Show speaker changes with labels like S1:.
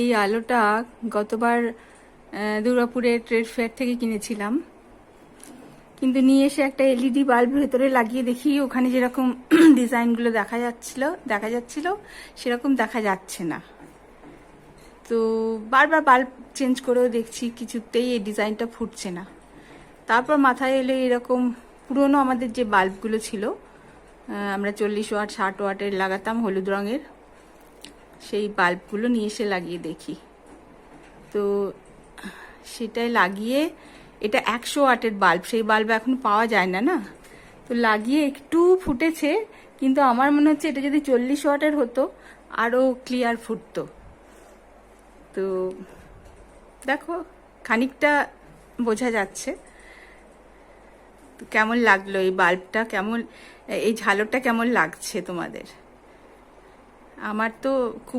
S1: এই আলোটা গতবার দুর্গাপুরের ট্রেড ফেয়ার থেকে কিনেছিলাম, কিন্তু নিয়ে এসে একটা এলইডি বাল্ব ভেতরে লাগিয়ে দেখি ওখানে যেরকম ডিজাইনগুলো দেখা যাচ্ছিল সেরকম দেখা যাচ্ছে না। তো বারবার বাল্ব চেঞ্জ করেও দেখছি, কিছুতেই এই ডিজাইনটা ফুটছে না। তারপর মাথায় এলে এরকম পুরনো আমাদের যে বাল্বগুলো ছিল, আমরা 40 ওয়াট 60 ওয়াটের লাগাতাম হলুদ রঙের, সেই বাল্বগুলো নিয়ে এসে লাগিয়ে দেখি। তো সেটাই লাগিয়ে, এটা 100 ওয়াটের বাল্ব, সেই বাল্ব এখন পাওয়া যায় না। তো লাগিয়ে একটু ফুটেছে, কিন্তু আমার মনে হচ্ছে এটা যদি 40 ওয়াটের হতো আরও ক্লিয়ার ফুটতো। তো দেখো, খানিকটা বোঝা যাচ্ছে। তো কেমন লাগলো এই বাল্বটা, কেমন এই ঝালরটা কেমন লাগছে তোমাদের? আমার তো খুব